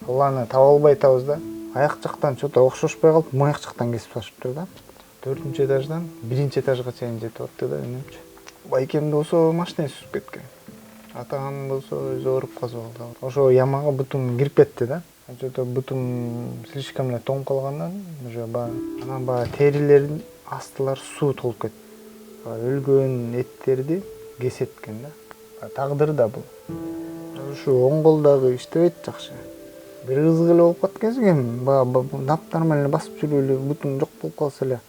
Алланы таба албай атабыз да. Аяк жактан чото окшошпой калып, мояк жактан кесип ташыптыр да. 4-нчү этаждан 1-нчи этажга чейин жетип атты да үнүмчү. Байкем болсо машина сүзүп кеткен. Атам болсо өзү ооруп казып алды. Ошо ямага бутум кирип кетти да. Чото бутум слишком эле тоңуп калгандан уже анан терилердин астылары суу толуп кетти. Өлгөн эттерди кесеткен да. Тагдыр да бул. Ушу оң кол дагы иштебейт жакшы. Бир кызык эле болуп кеткенсиң эми даптарман эле басып жүрүп эле бутум жок болуп калса эле.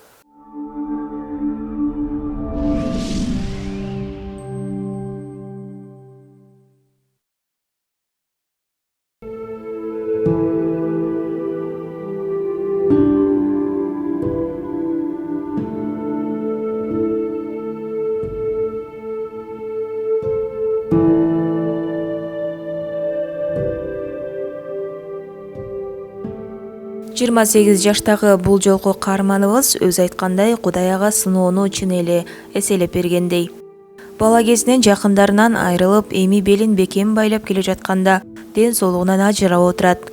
Жыйырма 8 жаштагы бул жолку каарманыбыз өз айткандай Кудай ага сыноону чын эле эселеп бергендей. Бала кезинен жакындарынан айрылып, эми белин бекем байлап келе жатканда ден соолугунан ажырап отурат.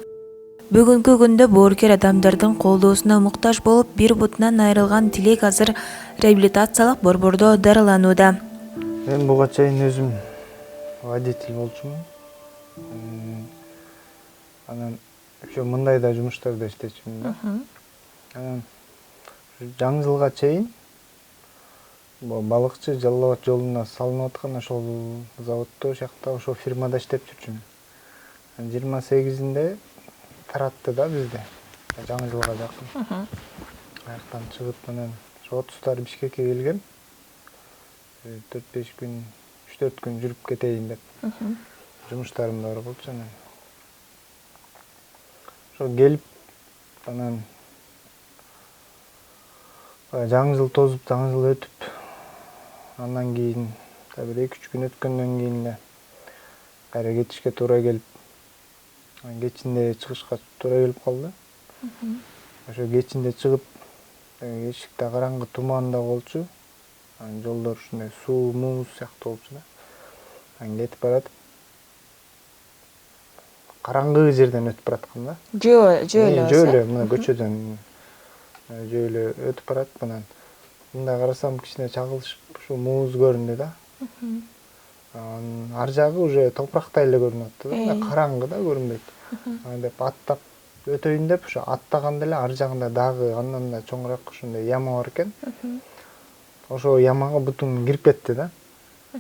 Бүгүнкү күндө боорукер адамдардын колдоосуна муктаж болуп, бир бутунан айрылган Тилек азыр реабилитациялык борбордо дарыланууда. Мен буга чейин өзүм водитель болчумун. Анан ошо мындай да жумуштарда иштечүмүн да. Анан жаңы жылга чейин балыкчы Жалал Абад жолуна салынып аткан ошол заводдо ошакта ошол фирмада иштеп жүрчүмүн. 28-inde таратты да бизде. Жаңы жылга жакын. Аяктан чыгып анан отустар Бишкекке келген. 4-5 күн, 3-4 күн жүрүп кетейин деп. Жумуштарым бар болчу анан. Ошо келип анан жаңы жыл тозуп, жаңы жыл өтүп, андан кийин бир 2-3 күн өткөндөн кийин эле кайра кетишке туура келип, кечинде чыгышка туура келип калды. Ошо кечинде чыгып, эшикте караңгы туман да болчу. Жолдор ушундай суу, муз сыяктуу болчу да. Кетип баратып, караңгы жерден өтүп бараткан да. Жөө эле мына көчөдөн жөө эле өтүп баратып анан мындай карасам кичине чагылышып ушу муз көрүндү да. Ар жагы уже топурактай эле көрүнүп атты да. Караңгы да көрүнбөйт. Анан деп аттап өтөйүн деп ушу аттаганда эле ар жагында дагы андан да чоңураак ушундай яма бар экен. Ошо ямага бутум кирип кетти да.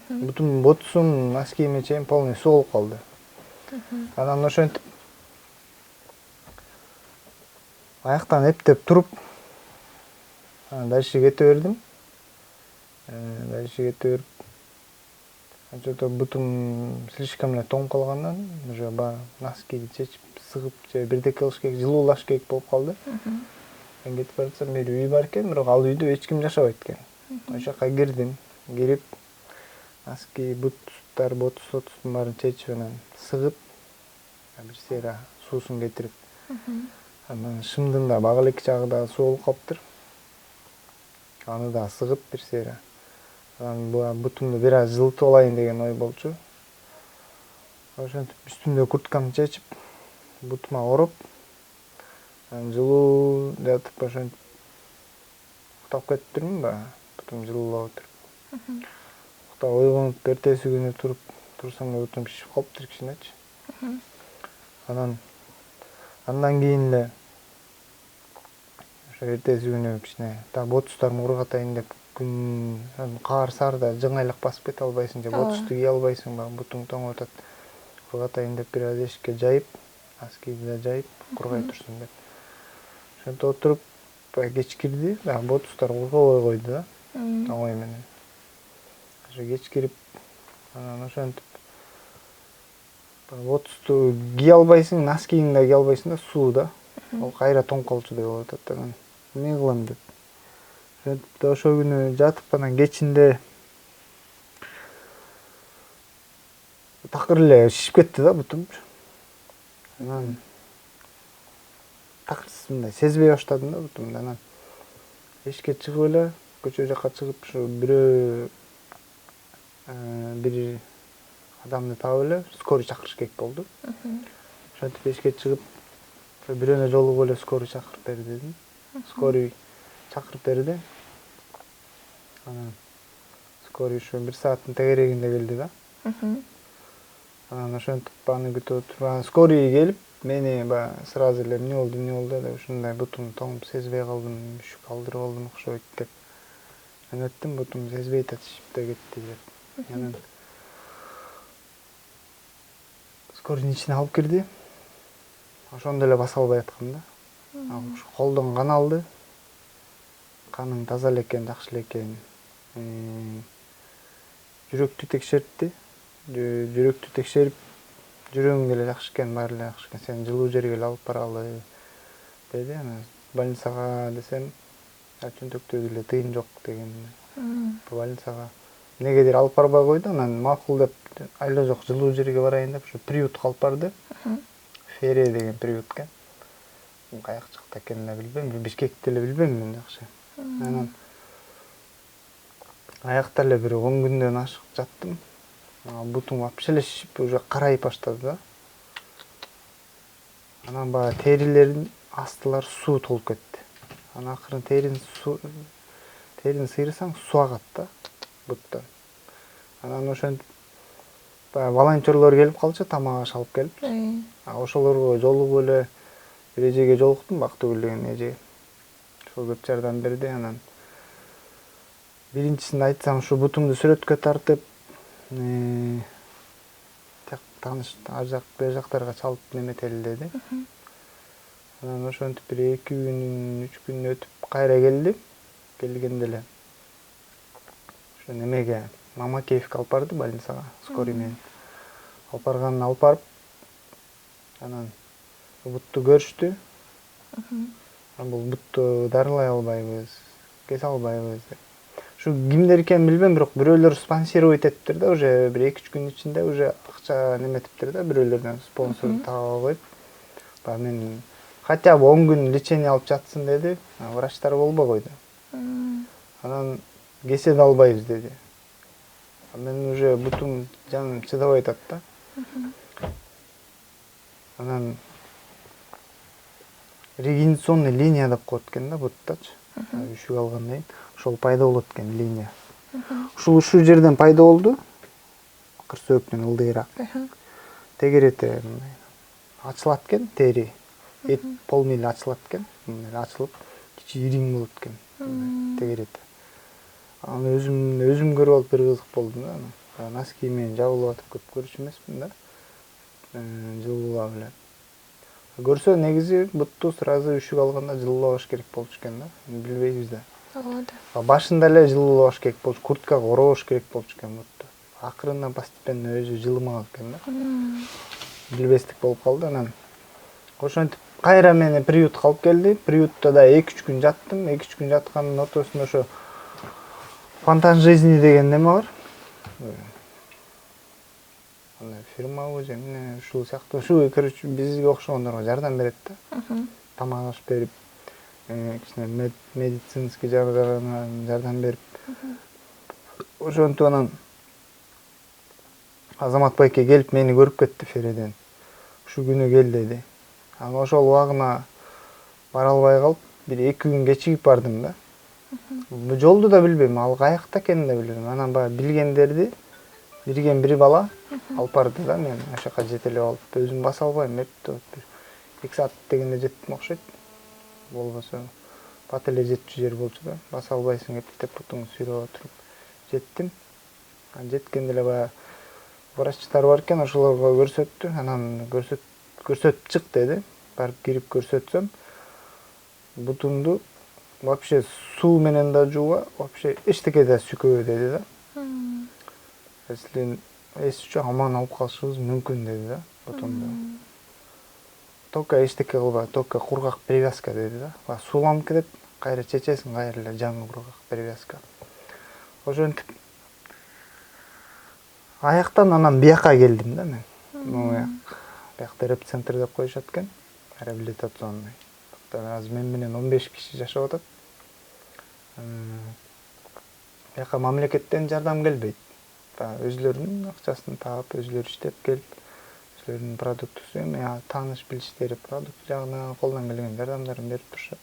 Бутум ботусум носкиме чейин полный суу болуп калды. Анан ошентип аяктан эптеп туруп дальше кете бердим. Дальше кете берип чото бутум слишком эле тоңуп калгандан уже носкиди чечип сыгып же бирдеке кылыш керек, жылуулаш керек болуп калды. Мен кетип баратсам бир үй бар экен, бирок ал үйдө эч ким жашабайт экен. Ошол жака кирдим. Кирип носки, ботустун баарын чечип анан сыгып бир сыйра суусун кетирип. Анан шымдын да багыл эки жагы да суу болуп калыптыр. Аны да сыгып бир сыйра. Анан бутумду бир аз жылытып алайын деген ой болчу. Ошентип үстүмдө курткамды чечип, бутума ороп, жылуу жатып ошентип уктап кетиптирмин бутум жылуулап отуруп. Уктап ойгонуп эртеси күнү турсам бутум шишип калыптыр кичинечи. Андан кийин эле ошо эртеси күнү кичине ботустарымды кургатайын деп күн каар саарда жыңайлак басып кете албайсың же ботусту кие албайсың, бутуң тоңуп атат. Кургатайын деп бир аз эшикке жайып, носкиди да жайып, кургай турсун деп. Ошентип отуруп кеч кирди, ботустар кургабай койду да, ой менен. Ошо кеч кирип, анан ошентип ботусту кие албайсың, носкиңди да кие албайсың да, суу да. Ал кайра тоңуп калчудай болуп атат. Анан эмне кылам деп. Ошентип ошол күнү жатып анан кечинде такыр эле шишип кетти да бутумчу. Анан такыр мындай сезбей баштадым да бутумду. Анан эшикке чыгып эле көчө жака чыгып ушу бирөө бир адамды таап эле скорый чакырыш керек болду. ошентип эшикке чыгып бирөөнө жолугуп эле скорый чакырып бер дедим. Скорый чакырып берди. Анан скорый ушу 1 сааттын тегерегинде келди да. Анан ошентип аны күтүп отуруп, скорый келип, мени сразу эле эмне болду деп ушундай бутумду тоңуп сезбей калдым, үшүк алдырып алдым окшойт деп. Мен айттым, бутум сезбей татышып да кетти деп. Анан скорыйдын ичине алып кирди. Ошондо эле баса албай аткам да. Ушу колдон кан алды. Каның таза эле экен, жакшы эле экен. Жүрөктү текшертти. Жүрөктү текшерип, жүрөгүң деле жакшы экен, баары эле жакшы экен. Сени жылуу жерге эле алып баралы деди. Анан больницага десем, чөнтөктө деле тыйын жок деген. Больницага негедир алып барбай койду. Анан макул деп, айла жок жылуу жерге барайын деп, ушу приютка алып барды. Фере деген приют экен. Каяк жакта экенин эле билбейм, Бишкекти эле билбейм мен жакшы. Анан аякта эле бир 10 күндөн ашык жаттым. Бутум вообще эле шишип, уже карайып баштады да. Анан терилердин астылары суу толуп кетти. Анан акырын терини сыйрысаң суу агат да буттан. Анан ошентип волонтерлор келип калчу, тамак аш алып келип. Ошолорго жолугуп эле бир эжеге жолуктум, Бактыгүл деген эже. Ошол көп жардам берди. Анан биринчисинде айтсам, ушу бутумду сүрөткө тартып, тааныш ар жак бер жактарга чалып неметели деди. Анан ошентип бир 2 күн, 3 күн өтүп кайра келди. Келгенде эле ошо немеге Мамакеевке алып барды, больницага, скорый менен. Алып барып, анан бутту көрүштү. Бул бутту дарылай албайбыз, кесе албайбыз деп. Ушу кимдер экенин билбейм, бирок бирөөлөр спонсировать этиптир да, уже бир 2-3 күн ичинде уже акча неметиптир да, бирөөлөрдөн спонсор таап коюп. Мен хотя бы 10 күн лечение алып жатсын деди, врачтар болбой койду. Анан кесе да албайбыз деди. Мен уже бутум жаным чыдабай атат да. Анан регенерационный линия деп коет экен да буттачы. Үшүк алгандан кийин ошол пайда болот экен линия. Ушул жерден пайда болду. Акыр сөөктөн ылдыйраак. Тегерети ачылат экен, тери. Эт полмили ачылат экен. Ачылып, кичи ириң болот экен. Тегерети. Аны өзүм көрүп алып бир кызык болду да. Носки менен жабылып атып көп көрчү эмесмин да. Жылуулап эле. Көрсө негизи бутту сразу үшүк алганда жылуулабаш керек болчу экен да. Билбейбиз да. Башында эле жылуулабаш керек болчу, курткага оробош керек болчу экен бутту. Акырында постепенно өзү жылымаган экен да. Билбестик болуп калды. Анан ошентип кайра мени приютка алып келди. Приютта да 2-3 күн жаттым. 2-3 күн жаткандын ортосунда ошо Фонтан жизни деген неме бар. Фирмабы же эмне ушул сыяктуу. Ушу короче бизге окшогондорго жардам берет да. Тамак аш берип, кичине медицинский жагынан жардам берип. Ошентип анан Азамат байке келип мени көрүп кетти Фереден. Ушу күнү кел деди. Анан ошол убагына бара албай калып, бир 2 күн кечигип бардым да. Бу жолду да билбейм, ал каякта экенин да билбейм. Анан билгендерди, бирген бир бала алып барды да, мен ошол жака жетелеп алып, өзүм баса албайм, бир 2 саат дегенде жеттим окшойт. Болбосо бат эле жетчү жер болчу да, баса албайсың деп бутуңду сүйрөп отуруп жеттим. Жеткенде эле врачтар бар экен, ошолорго көрсөттү. Анан көрсөтүп чык деди. Барып кирип көрсөтсөм, бутумду вообще суу менен да жууба, вообще эчтеке да сүкөбө деди да. Если эс үчүн аман алып калышыбыз мүмкүн деди да, бутумду. Только эчтеке кылба, только кургак привязка деди да. Сууланып кетет, кайра чечесиң, кайра эле жаңы кургак привязка. Ошентип аяктан анан бияка келдим да мен. Биякта реп-центр деп коюшат экен, реабилитационный. Азыр мен менен 15 киши жашап атат. Бияка мамлекеттен жардам келбейт. Өзлөрүнүн акчасын таап, өзлөрү иштеп келип кишилердин продуктусу эми тааныш билиштери продукт жагынан колдон келген жардамдарын берип турушат.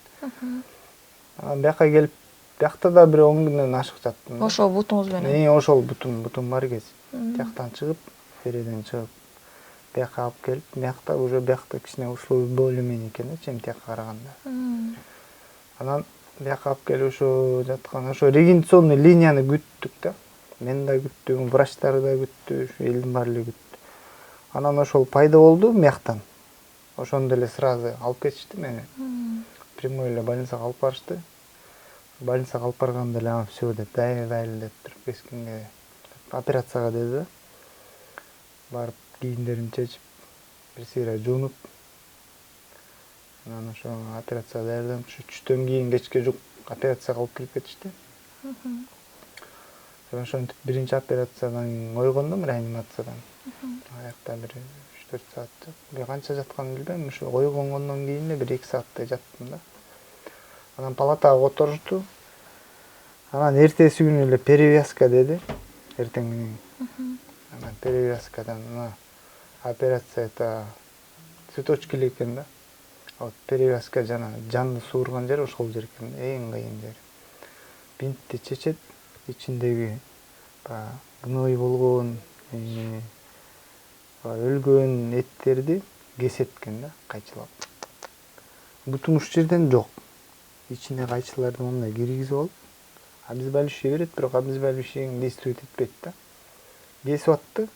Бияка келип, биякта да бир 10 күндөн ашык жаттым. Ошол бутуңуз менен. Ошол бутум бар кез. Бияктан чыгып, Фериден чыгып, бияка алып келип, биякта уже биякта кичине условия более-менее экен да, чем тияка караганда. Анан бияка алып келип ошо жаткан, ошо регистрационный линияны күттүк да. Мен да күттүм, врачтар да күттү, ошо элдин баары эле күттү. Анан ошол пайда болду бияктан. Ошондо эле сразу алып кетишти мени. Прямой эле больницага алып барышты. Больницага алып барганда эле всё деп, дайыр деп туруп кескинге операцияга деди да. Барып кийимдерин чечип, бир сыйра жуунуп, анан ошо операцияга даярданып, түштөн кийин кечке жук операцияга алып кирип кетишти. Ошентип биринчи операциядан ойгондум, реанимациядан. Аякта бир 3-4 саат. Канча жатканымды билбейм, ошо ойгонгондон кийин бир 2 сааттай жаттым да. Анан палатага которушту. Анан эртеси күнү эле перевязка деди. Эртең менен. Анан перевязкадан операция это цветочки эле экен да. Вот перевязка жана жанды суурган жер ошол жер экен, эң кыйын жер. Бинтти чечет, ичиндеги гной болгон, өлгөн эттерди кесет экен да, кайчылап. Бутум уш жерден жок. Ичине кайчыларды мондай киргизип алып, обезболивающий берет, бирок обезболивающий действует этпейт да. Кесип атты.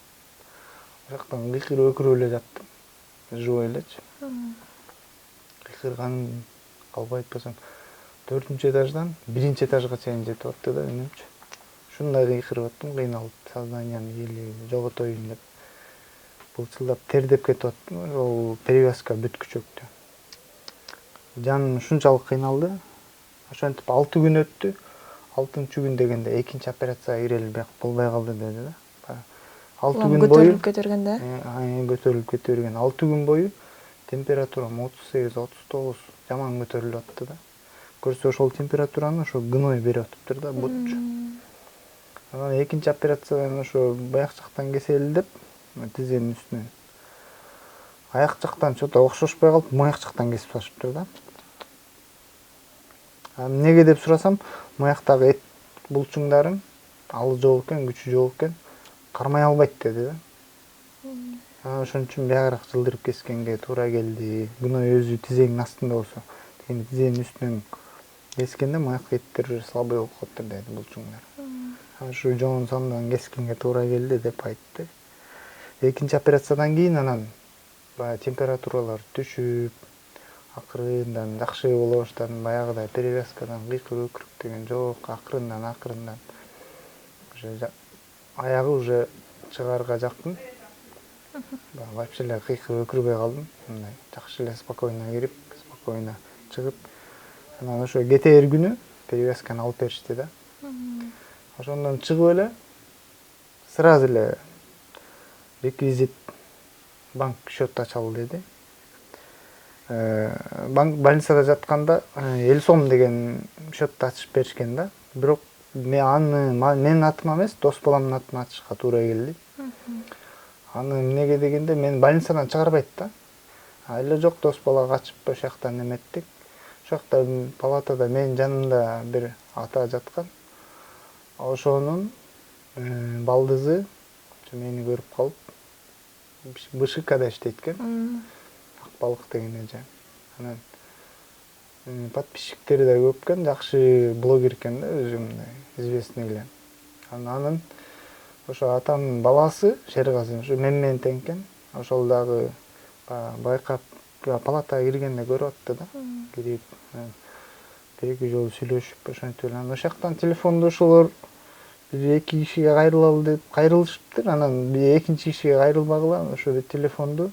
Ошоктон кыйкырып өкүрүп эле жаттым. Живой элечи. Кыйкырган калп айтпасам 4-этаждан 1-этажга чейин жетип атты да үнүмчү. Ушундай кыйкырып аттым, кыйналып, сознаниямды эле жоготоюн деп. Булчулдап тердеп кетип аттым, ошол перевязка бүткүчөктү. Жаным ушунчалык кыйналды. Ошентип 6 күн өттү. 6-күн дегенде экинчи операцияга кирели бияк болбой калды деди да. 6 күн бою көтөрүлүп кете берген да? Көтөрүлүп кете берген. 6 күн бою температурам 38-39 жаман көтөрүлүп атты да. Көрсө ошол температураны ошо гной берип атыптыр да, бутчу. Анан экинчи операциядан ошо баяк жактан кесели деп, тизенин үстүнөн. Аяк жактан чото окшошпой калып, мояк жактан кесип салышыптыр да. Эмнеге деп сурасам, мояктагы эт булчуңдарын алы жок экен, күчү жок экен, кармай албайт деди да. Ошон үчүн биягыраак жылдырып кескенге туура келди. Гной өзү тизеңдин астында болсо, тизенин үстүнөн кескенде мояк эттер уже слабый болуп калыптыр деди булчуңдар. Ушу жоон сонунан кескенге туура келди деп айтты. Экинчи операциядан кийин анан баягы температуралар түшүп, акырындан жакшы боло баштадым. Баягыдай перевязкадан кыйкырып өкүрүп деген жок, акырындан уже аягы уже чыгарга жакын. Вообще эле кыйкырып өкүрбөй калдым. Мындай жакшы эле спокойно кирип, спокойно чыгып, анан ошо кетээр күнү перевязканы алып беришти да. Ошондон чыгып эле сразу эле реквизит банк счет ачалы деди. Банк больницада жатканда 50 сом деген счетты ачып беришкен да. Бирок менин атыма эмес, дос баламдын атына ачышка туура келди. Аны эмнеге дегенде мен больницадан чыгарбайт да. Эле жок, дос балага ачып ошол жактан эметтик. Ошол жакта палатада менин жанымда бир ата жаткан. Ошонун балдызы мени көрүп калып, БШКда иштейт экен. Акбалык деген эже. Анан подписчиктери да көп экен, жакшы блогер экен да, өзү мындай известный эле. Анан ошо атамдын баласы Шергази, ошо менен тең экен. Ошол дагы байкап палатага киргенде көрүп атты да. Кирип, бир-эки жолу сүйлөшүп, ошентип эле. Анан ошол жактан телефондошулар бир 2 кишиге кайрылалы деп кайрылышыптыр. Анан бир экинчи кишиге кайрылбагыла, ошо телефонду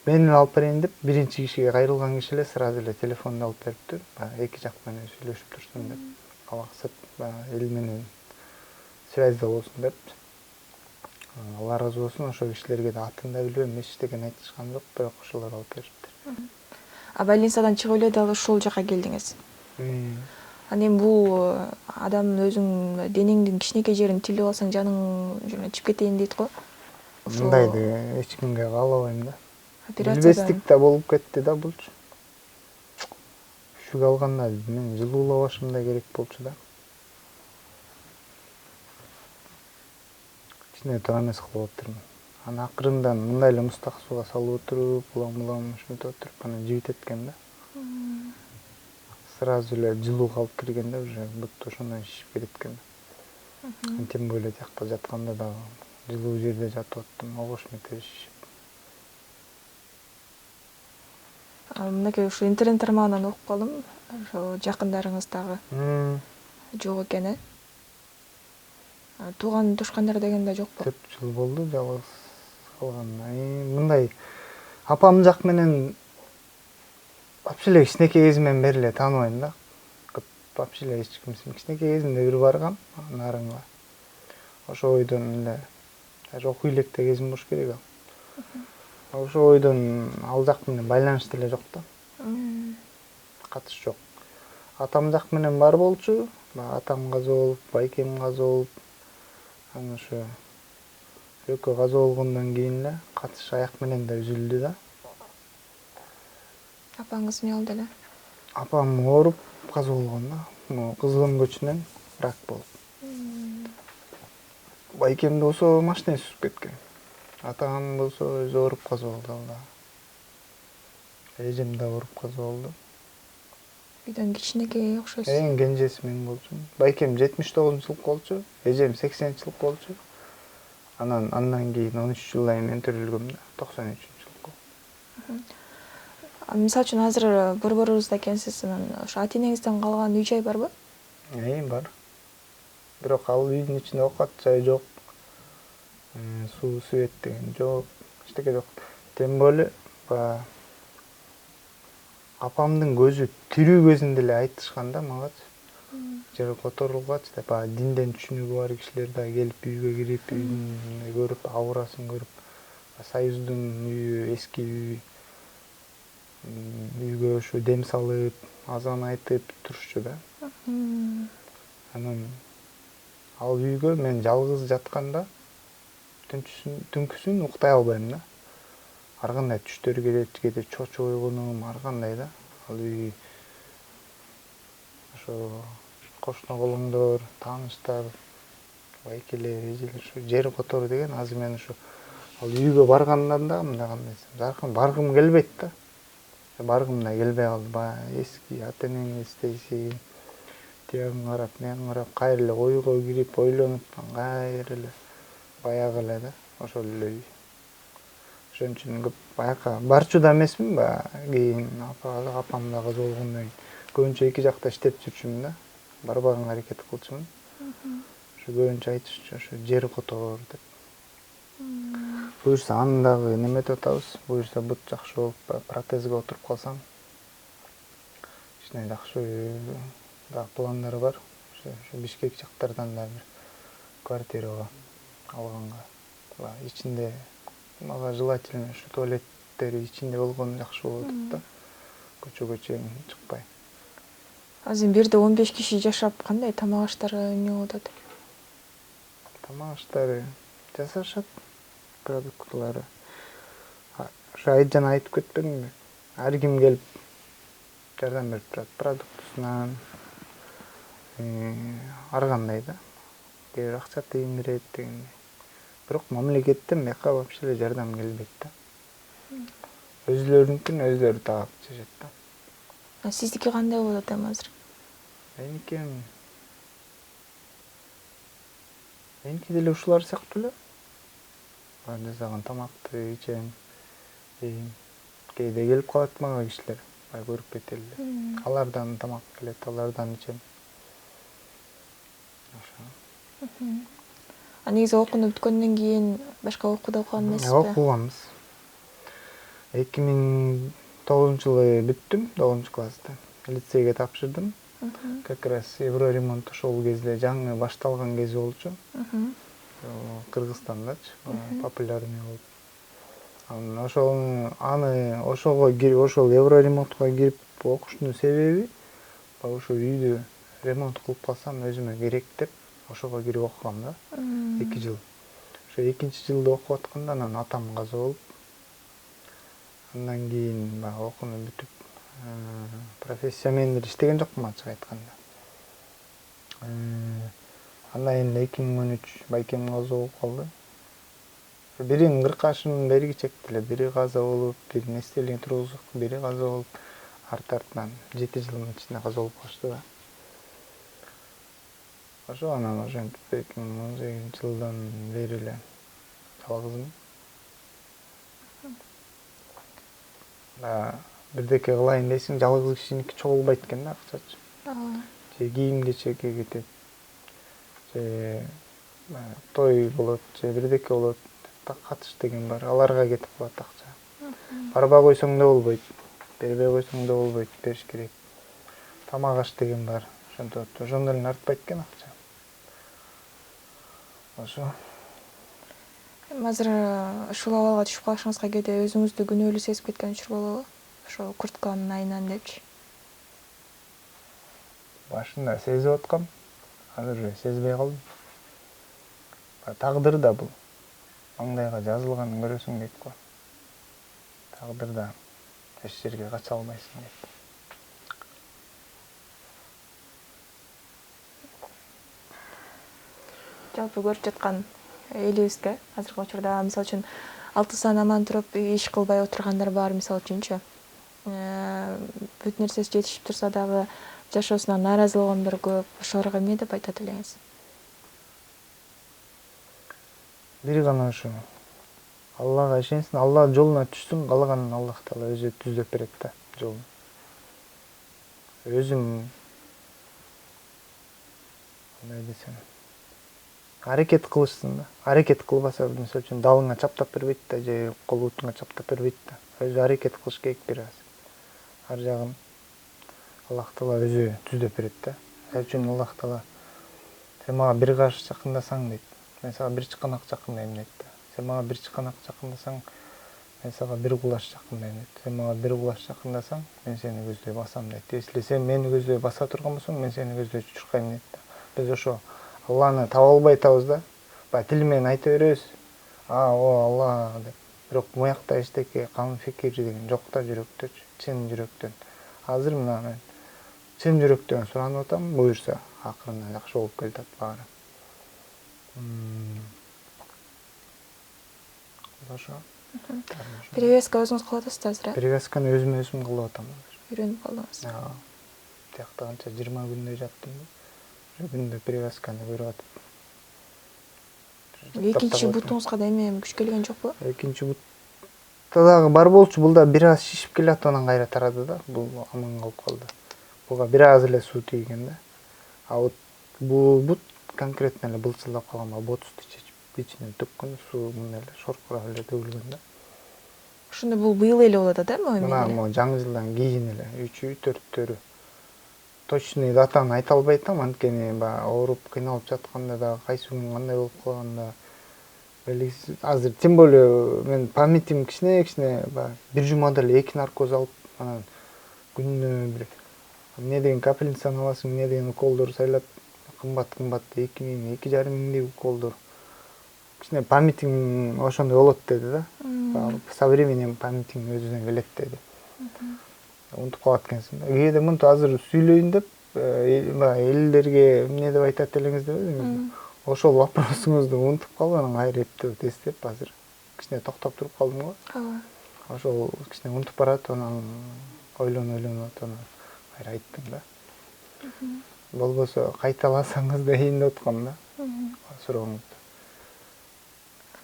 мен эле алып берейин деп, биринчи кишиге кайрылган киши эле сразу эле телефонду алып бериптир. Эки жак менен сүйлөшүп турсун деп, калаксып, эл менен связьда болсун деп. Алла ыраазы болсун, ошол кишилерге да атын да билбейм, эчтекен айтышкан жок, бирок ошолор алып бериптир. Больницадан чыгып эле дагы ушул жака келдиңиз. Анан эми бул адам өзүң денеңдин кичинекей жерин тилип алсаң жаның жана чип кетейин дейт го. Мындайды эч кимге каалабайм да. Операциядан Билбестик да болуп кетти да булчу. Үшүгө алганда мен жылуулабашым да керек болчу да. Кичине туура эмес кылып отурмун. Анан акырындан мындай эле мустак сууга салып отуруп, улам ушинтип отуруп анан жибит эткем да. Сразу эле жылуу калып киргенде уже бут ошондон шишип кетет экен. Тем более тиякта жатканда да жылуу жерде жатып аттым, огош метери шишип. мынакей ушу интернет тармагынан окуп калдым. Ошо жакындарыңыз дагы жок экен, э? Тууган тушкандар деген да жокпу? 4 жыл болду жалгыз калганда. Мындай апам жак менен вообще эле кичинекей кезимден бери эле тааныбайм да. Көп вообще эле эч кимсин. Кичинекей кезимде бир баргам нарынга. Ошо бойдон эле даже окуй электе кезим болуш керек ал. Ошо бойдон ал жак менен байланыш деле жок да. Катыш жок. Атам жак менен бар болчу. Атам каза болуп, байкем каза болуп, анан ошо экөө каза болгондон кийин эле катыш аяк менен да үзүлдү да. Апаңыз эмне болду эле? Апам ооруп каза болгон да. Кызгын көчүнөн рак болуп. Байкем болсо машина сүзүп кеткен. Атам болсо өзү ооруп каза болду ал да. Эжем да ооруп каза болду. Үйдөн кичинекей окшойсуз. Эң кенжеси мен болчумун. Байкем 79-жылык болчу, эжем 80-жылык болчу. Андан кийин 13 жылдан кийин мен төрөлгөм да, 93-жылык. Мисалы үчүн азыр борборубузда экенсиз, анан ошо ата энеңизден калган үй жай барбы? Бар. Бирок ал үйдүн ичинде оокат жай жок. Суу, свет деген жок. Эчтеке жок. Тем более апамдын көзү тирүү көзүндө эле айтышкан да магачы. Жер которулгачы деп динден түшүнүгү бар кишилер да келип үйгө кирип, үйдүн көрүп, аурасын көрүп, Союздун үйү, эски үй, үйгө ушу дем салып, азан айтып турушчу да. Анан ал үйгө мен жалгыз жатканда түнкүсүн уктай албайм да. Ар кандай түштөр келет, кээде чочуп ойгонум, ар кандай да. Ал үй ошо кошуна колуңдор, тааныштар, байкелер, эжелер ушу жер котору деген азыр мен ушу ал үйгө баргандан да мындай кандай десем, жаркын баргым келбейт да. Баргым да келбей калды. Эски ата энени эстейсиң, тиягын карап, муягын карап, кайра эле ойго кирип, ойлонуп, кайра эле баягы эле да, ошол эле үй. Ошон үчүн көп баяка барчу да эмесмин, кийин апам да каза болгондон кийин көбүнчө эки жакта иштеп жүрчүмүн да. Барбаганга аракет кылчумун. Ошо көбүнчө айтышчу, ошо жер котор деп. Буюрса аны дагы неметип атабыз. Буюрса бут жакшы болуп, протезге отуруп калсам, кичине жакшы дагы пландар бар. Ошо Бишкек жактардан да бир квартирага алганга. Ичинде мага желательно ушу туалеттери ичинде болгону жакшы болуп атат да. Көчөгө чейин чыкпай. Азыр бирде 15 киши жашап, кандай тамак аштары эмне болуп атат? Тамак аштары жасашат, продуктлары. Ошо айжан айтып кетпедимби? Ар ким келип жардам берип турат. Продуктусунан ар кандай да. Кээ бир акча тыйын берет дегендей. Бирок мамлекеттен бияка вообще эле жардам келбейт да. Өзүлөрүнүкүн өзүлөрү таап жашайт да. Сиздики кандай болуп атат азыр? Меники деле ушулар сыяктуу эле. Жасаган тамакты ичем. Кээде келип калат мага кишилер, көрүп кетели эле. Алардан тамак келет, алардан ичем. Ошо. Негизи окууну бүткөндөн кийин башка окууда окуган эмессизби? Окуганбыз. 2009-жылы бүттүм, 9-класста. Лицейге тапшырдым. Как раз Евроремонт ошол кезде жаңы башталган кези болчу. Кыргызстандачы, популярный болуп. Ошол Евроремонтко кирип окуштун себеби ошо үйдү ремонт кылып калсам өзүмө керек деп ошого кирип окугам да. 2 жыл. Ошо 2-жылда окуп атканда анан атам каза болуп, андан кийин баягы окууну бүтүп, профессия менен эле иштеген жокмун ачык айтканда. Андан кийин 2013 байкем каза болуп калды. Биринин 40 жашынын берги чекти эле, бири каза болуп, бири нестелигин тургузуп, бири каза болуп, арт-артынан 7 жылдын ичинде каза болуп калышты да. Ошо анан ошентип 2018-жылдан бери эле жалгызмын. Бирдеке кылайын десең, жалгыз кишиники чогулбайт экен да, акчачы. Же кийим-кечекке кетет, же той болот, же бирдеке болот, катыш деген бар. Аларга кетип калат акча. Барбай койсоң да болбойт, бербей койсоң да болбойт, бериш керек. Тамак аш деген бар. Ошентип ошондон эле артпайт экен акча. Ошо. Азыр ушул абалга түшүп калышыңызга кээде өзүңүздү күнөөлүү сезип кеткен учур болобу? Ошо куртканын айынан депчи. Башында сезип аткам, азыр уже сезбей калдым. Тагдыр да бул. Маңдайга жазылганын көрөсүң дейт го. Тагдыр да эч жерге кача албайсың дейт. Жалпы көрүп жаткан элибизге азыркы учурда мисалы үчүн 6 саат аман туруп иш кылбай отургандар бар, мисалы үчүнчү. Бүт нерсеси жетишип турса дагы жашоосунан нааразы болгондор көп. Ошолорго эмне деп айтат элеңиз? Бири гана ошо. Аллага ишенсин, Алла жолуна түшсүн, калганын Аллах Таала өзү түздөп берет да жолун. Өзүң кандай десем, аракет кылышсың да. Аракет кылбаса, мисалы үчүн далыңа чаптап бербейт да, же кол бутуңа чаптап бербейт да. Өзү аракет кылыш керек бир аз. Ар жагын Аллах Таала өзү түздөп берет да. Ал үчүн Аллах Таала сен мага бир каш жакындасаң дейт, мен сага бир чыканак жакындайм дейт да. Сен мага бир чыканак жакындасаң, мен сага бир кулаш жакындайм дейт. Сен мага бир кулаш жакындасаң, мен сени көздөй басам дейт. Если сен мени көздөй баса турган болсоң, мен сени көздөй чуркайм дейт да. Биз ошо Алланы таба албай атабыз да. Баягы тил менен айта беребиз. О Алла деп. Бирок буякта эчтеке кам фикир деген жок да жүрөктөчү, чын жүрөктөн. Азыр мына мен чын жүрөктөн суранып атам, буюрса акырында жакшы болуп келатат баары. Ошо. Перевязка өзүңүз кылып атасыз азыр, э? Перевязканы өзүм кылып атам азыр. Үйрөнүп калдыңыз. Тиякта канча 20 күндөй жаттым. Күндө перевязканы көрүп атып. Экинчи бутуңузга да эме күч келген жокпу? Экинчи бутта дагы бар болчу, бул да бир аз шишип келат, анан кайра тарады да. Бул аман калып калды. Буга бир аз эле суу тийген да. А вот бул бут конкретно эле былчылдап калган, ботусту чечип ичине төккөн суу мындай эле шоркурап эле төгүлгөн да. Ошондо бул быйыл эле болуп атат, э? Мына жаңы жылдан кийин эле 3-4-төрү. Точный датаны айта албайтам, анткени баягы ооруп кыйналып жатканда да кайсы күн кандай болуп калганда белгисиз. Азыр тем более мен памятим кичине баягы бир жумада эле 2 наркоз алып, анан күнүнө бир эмне деген капельницаны аласың, эмне деген уколдор сайлап, кымбат 2000, 2,5 миңдей уколдор. Кичине памятим ошондой болот деди да. Со временем памятим өзүнө келет деди. Унутуп калат экенсиң да. Кээде мынтип азыр сүйлөйүн деп, элдерге эмне деп айтат элеңиз деп өзүңүз. Ошол вопросуңузду унутуп калып, анан кайра эптеп эстеп, азыр кичине токтоп туруп калдым го. Ошол кичине унутуп барат, анан ойлонуп анан кайра айттым да. Болбосо кайталасаңыз дейин деп аткам да. Сурооңузду.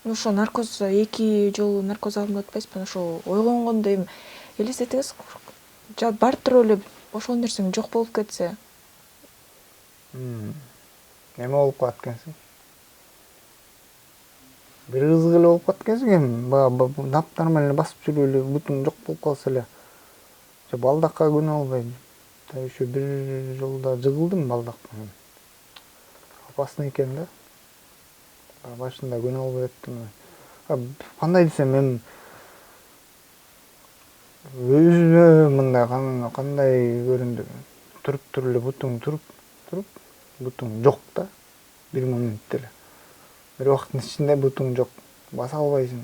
Ошо наркоз 2 жолу наркоз алдым деп атпайсызбы? Ошо ойлонгондо эми элестетиңиз, бар туруп эле ошол нерсең жок болуп кетсе. Эме болуп калат экенсиң. Бир кызык эле болуп калат экенсиң эми. Нап нормально басып жүрүп эле бутуң жок болуп калса эле. Же балдакка күнөө албайм. Еще бир жолда жыгылдым балдактан. Опасно экен да. Башында күнөө албай аттым. Кандай десем, мен өзүмө мындай кандай көрүндү. Туруп эле бутуң бутуң жок да. Бир моментте эле. бир убакыттын ичинде бутуң жок, баса албайсың.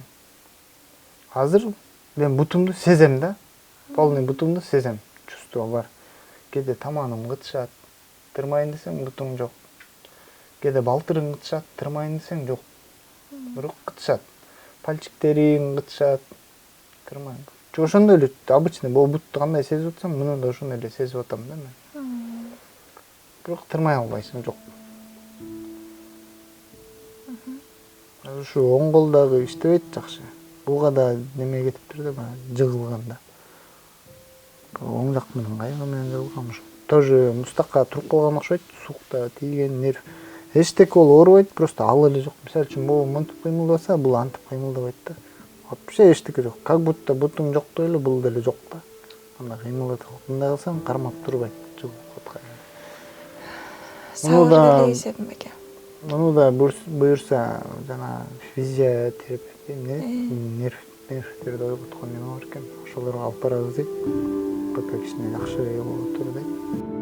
Азыр мен бутумду сезем да, полный бутумду сезем, чувство бар. Кээде таманым кытышат, тырмайын десең бутуң жок. Кээде балтырың кытышат, тырмайын десең жок. Бирок кытышат. Пальчиктериң кытышат, тырмайын. Ошондой эле обычный бул бутты кандай сезип атсам, муну да ошондой эле сезип атам да мен. Бирок тырмай албайсың, жок. Ушу оң кол дагы иштебейт жакшы. Буга да неме кетиптир да, жыгылганда. Оң жак менен кайгы менен жыгылган ушу. Тоже мустакка туруп калган окшойт, сукта тийген нерв. Эчтеке болуп оорубайт, просто ал эле жок. Мисалы үчүн бул монтип кыймылдаса, бул антип кыймылдабайт да. Вообще эчтеке жок. Как будто бутуң жоктой эле, бул деле жок да. Анда кыймылдатып мындай кылсаң кармап турбайт, жыгылып калат. Сабыр эле эсебим беке. Муну да буюрса жана физиотерапевт нервтерди ойготкон неме бар экен. Ошолорго алып барабыз дейт. Пока кичине жакшы болот дейт.